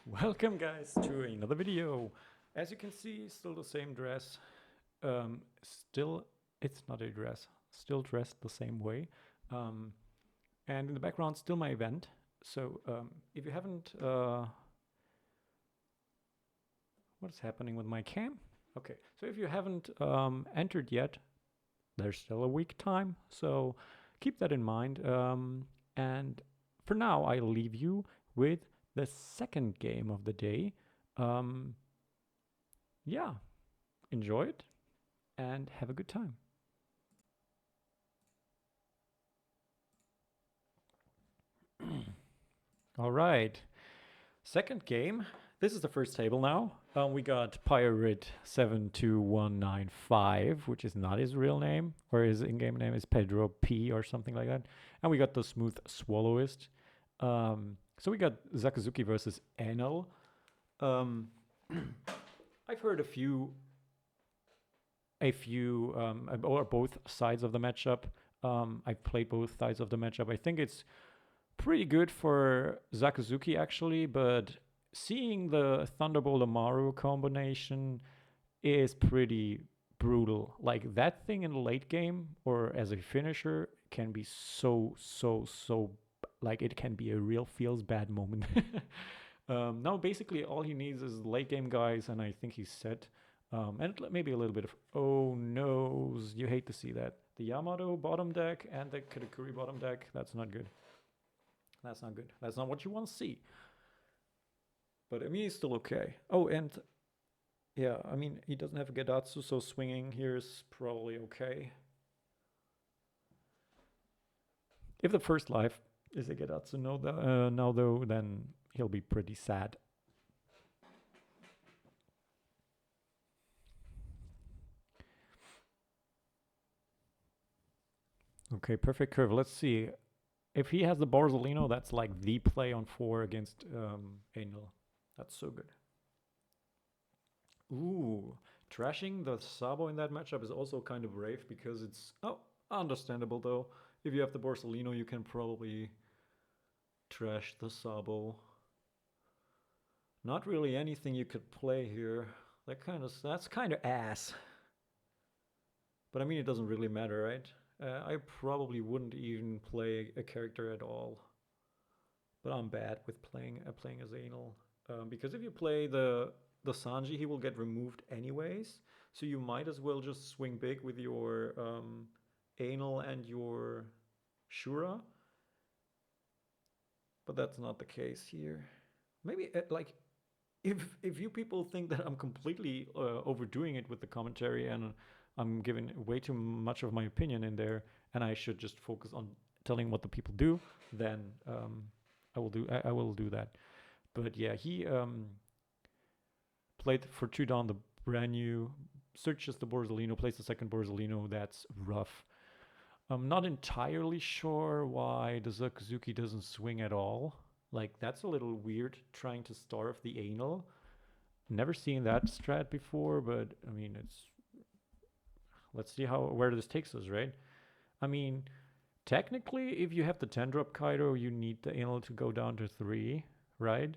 Welcome guys to another video. As you can see, still the same dress. Still, it's not a dress. Still dressed the same way. And in the background, still my event. So if you haven't, what's happening with my cam? Okay, so if you haven't entered yet, there's still a week time. So keep that in mind. And for now, I'll leave you with the second game of the day. Yeah, enjoy it and have a good time. All right, second game. This is the first table now. We got Pirate 72195, which is not his real name, or his in-game name is Pedro P or something like that. And we got the Smooth Swallowist. So we got Sakazuki versus Enel. I've heard a few, or both sides of the matchup. I've played both sides of the matchup. I think it's pretty good for Sakazuki actually, but seeing the Thunderbolt Amaru combination is pretty brutal. Like that thing in the late game or as a finisher can be so like it can be a real feels bad moment. Now basically all he needs is late game guys, and I think he's set. And maybe a little bit of oh no's. You hate to see that. The Yamato bottom deck and the Katakuri bottom deck. That's not good. That's not good. That's not what you want to see. But I mean, he's still okay. Oh, and yeah, I mean, he doesn't have a Gedatsu, so swinging here is probably okay. If the first life is a Gedatsu now though, then he'll be pretty sad. Okay, perfect curve. Let's see. If he has the Borzolino, that's like the play on 4 against Enel. That's so good. Ooh, trashing the Sabo in that matchup is also kind of brave because it's understandable though. If you have the Borzolino, you can probably trash the Sabo. Not really anything you could play here. That's kind of ass. But I mean, it doesn't really matter, right? I probably wouldn't even play a character at all. But I'm bad with playing as Enel. Because if you play the Sanji, he will get removed anyways. So you might as well just swing big with your Enel and your Shura. But that's not the case here. Maybe like if you people think that I'm completely overdoing it with the commentary and I'm giving way too much of my opinion in there, and I should just focus on telling what the people do, then I will do that. But yeah, he played for 2 down the brand new, searches the Borzolino, plays the second Borzolino. That's rough. I'm not entirely sure why the Sakazuki doesn't swing at all. Like, that's a little weird, trying to starve the Enel. Never seen that strat before, but I mean, let's see where this takes us, right? I mean, technically, if you have the 10-drop Kaido, you need the Enel to go down to 3, right?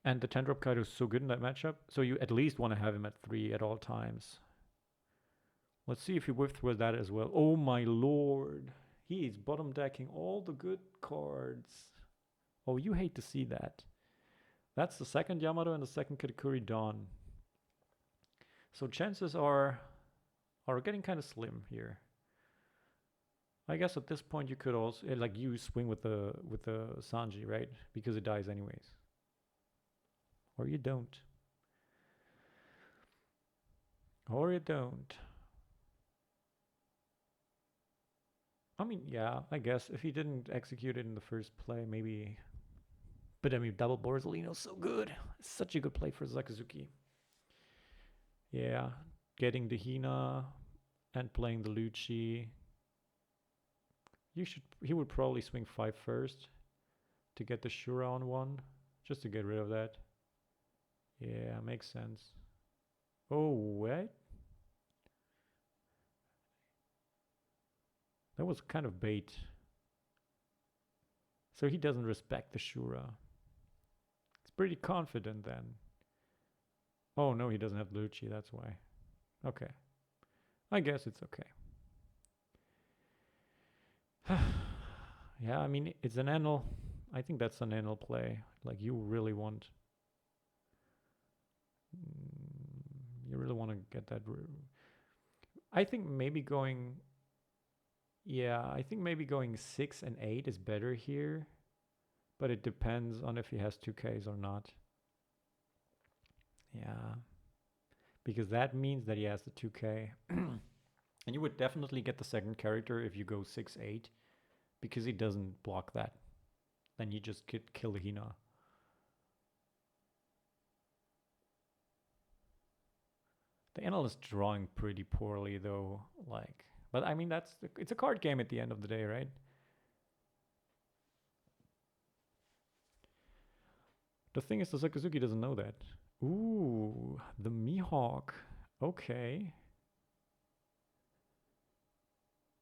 And the 10-drop Kaido is so good in that matchup, so you at least want to have him at 3 at all times. Let's see if he whiffed with that as well. Oh my lord. He is bottom decking all the good cards. Oh, you hate to see that. That's the second Yamato and the second Katakuri Dawn. So chances are getting kind of slim here. I guess at this point you could also like you swing with the Sanji, right? Because it dies anyways. Or you don't. Or you don't. I mean, yeah, I guess if he didn't execute it in the first play, maybe. But I mean, double Borzolino's so good. It's such a good play for Sakazuki. Yeah, getting the Hina and playing the Lucci. He would probably swing 5 first to get the Shura on 1, just to get rid of that. Yeah, makes sense. Oh, what? That was kind of bait. So he doesn't respect the Shura. pretty confident then. Oh no, he doesn't have Lucci, that's why. Okay. I guess it's okay. Yeah, I mean, it's an Enel. I think that's an Enel play. Like, you really want... You really want to get that... I think maybe going... Yeah, I think maybe going 6 and 8 is better here. But it depends on if he has 2Ks or not. Yeah. Because that means that he has the 2K. And you would definitely get the second character if you go 6-8. Because he doesn't block that. Then you just kill the Hina. The Enel is drawing pretty poorly though. Like, but I mean, it's a card game at the end of the day, right? The thing is, the Sakazuki doesn't know that. Ooh, the Mihawk. Okay.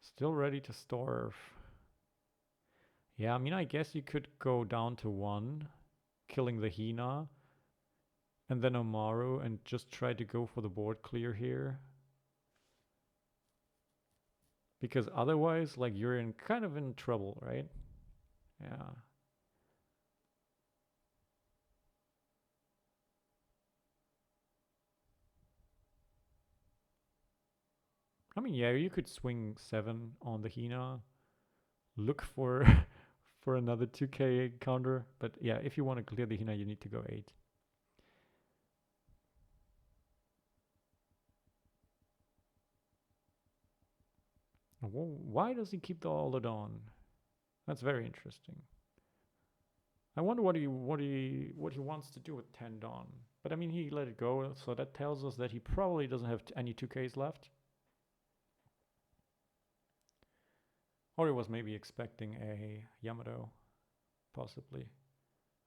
Still ready to starve. Yeah, I mean, I guess you could go down to 1, killing the Hina, and then Omaru, and just try to go for the board clear here. Because otherwise, like, you're in kind of in trouble, right? Yeah. I mean, yeah, you could swing 7 on the Hina, look for for another 2k counter, but yeah, if you want to clear the Hina, you need to go 8. Why does he keep the Alodon? That's very interesting. I wonder what he wants to do with Tendon. But I mean, he let it go, so that tells us that he probably doesn't have any 2Ks left. Or he was maybe expecting a Yamato, possibly.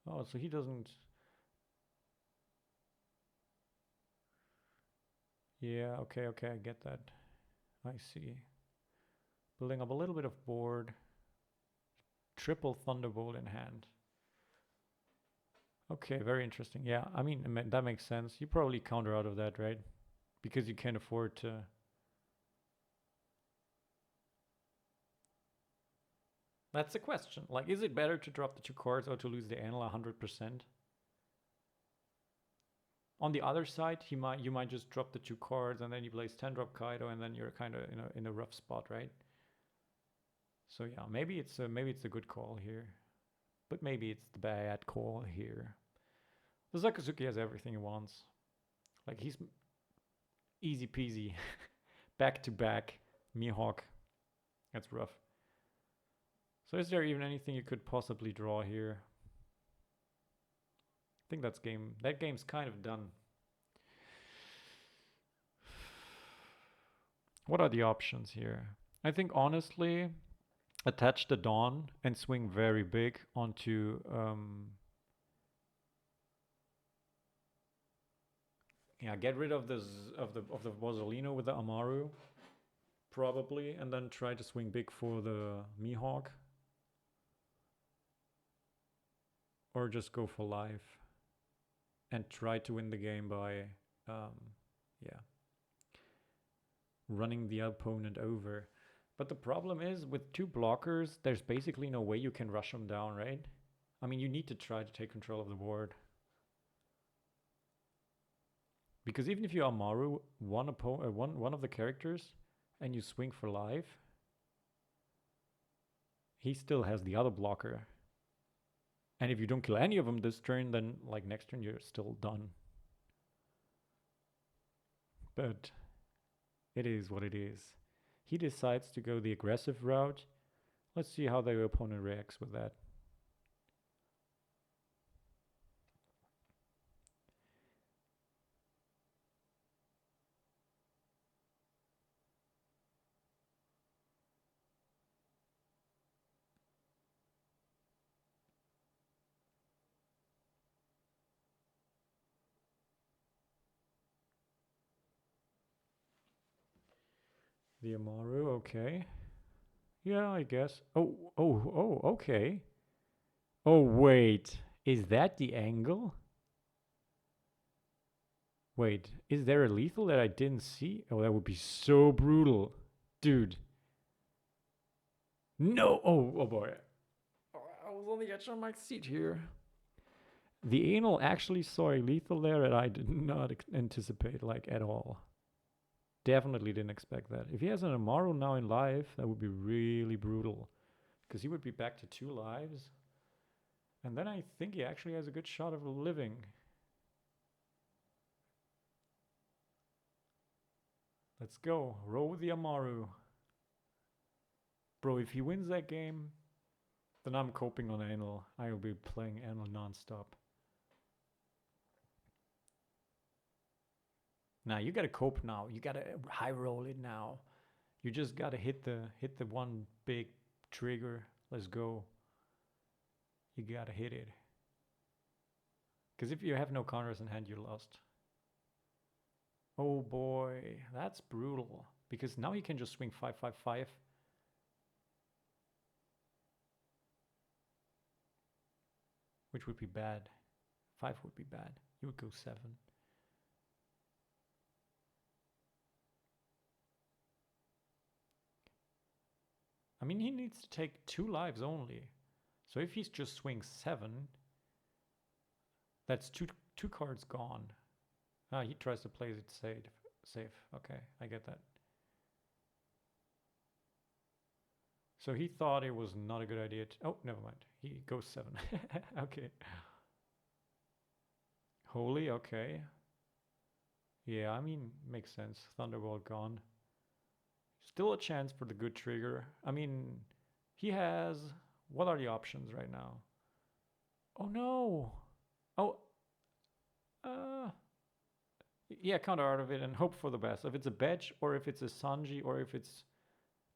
Oh, so he doesn't... Yeah, okay, I get that. I see. Building up a little bit of board. Triple Thunderbolt in hand. Okay, very interesting. Yeah, I mean, that makes sense. You probably counter out of that, right? Because you can't afford to... That's the question. Like, is it better to drop the 2 cards or to lose the Enel 100%? On the other side, you might just drop the 2 cards and then he plays 10-drop Kaido and then you're kind of in a rough spot, right? So yeah, maybe it's a good call here, but maybe it's the bad call here. The Sakazuki has everything he wants. Like, he's easy peasy, back to back Mihawk. That's rough. So is there even anything you could possibly draw here? I think that game's kind of done. What are the options here? I think honestly, attach the Dawn and swing very big onto yeah, get rid of the Bozzolino with the Amaru, probably, and then try to swing big for the Mihawk. Or just go for life and try to win the game by yeah, running the opponent over. But the problem is, with 2 blockers, there's basically no way you can rush them down, right? I mean, you need to try to take control of the board. Because even if you Amaru one of the characters and you swing for life, he still has the other blocker. And if you don't kill any of them this turn, then like next turn you're still done. But it is what it is. He decides to go the aggressive route. Let's see how the opponent reacts with that. The Amaru, okay. Yeah, I guess. Oh, okay. Oh, wait. Is that the angle? Wait, is there a lethal that I didn't see? Oh, that would be so brutal. Dude. No! Oh boy. Oh, I was on the edge of my seat here. The Enel actually saw a lethal there that I did not anticipate, like, at all. Definitely didn't expect that. If he has an Amaru now in live, that would be really brutal. Because he would be back to 2 lives. And then I think he actually has a good shot of living. Let's go. Roll with the Amaru. Bro, if he wins that game, then I'm coping on Enel. I will be playing Enel non-stop. Now you gotta cope now. You gotta high roll it now. You just gotta hit the one big trigger. Let's go. You gotta hit it. Because if you have no counters in hand, you're lost. Oh boy, that's brutal. Because now he can just swing 5-5-5. Which would be bad. 5 would be bad. You would go 7. I mean, he needs to take 2 lives only. So if he's just swing 7, that's two cards gone. Ah, he tries to play it safe. Okay, I get that. So he thought it was not a good idea to... Oh, never mind. He goes 7. Okay. Holy, okay. Yeah, I mean, makes sense. Thunderbolt gone. Still a chance for the good trigger. I mean, he has... What are the options right now? Oh, no. Oh. Yeah, counter out of it and hope for the best. If it's a Bedge or if it's a Sanji or if it's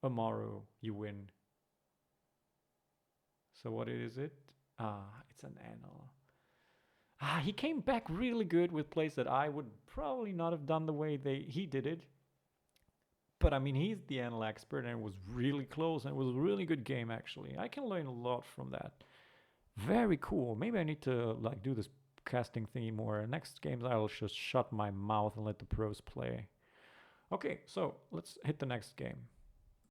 Amaru, you win. So what is it? Ah, it's an Enel. Ah, he came back really good with plays that I would probably not have done the way he did it. But I mean, he's the Enel expert and it was really close and it was a really good game actually. I can learn a lot from that. Very cool. Maybe I need to like do this casting thingy more. Next games I'll just shut my mouth and let the pros play. Okay, so let's hit the next game.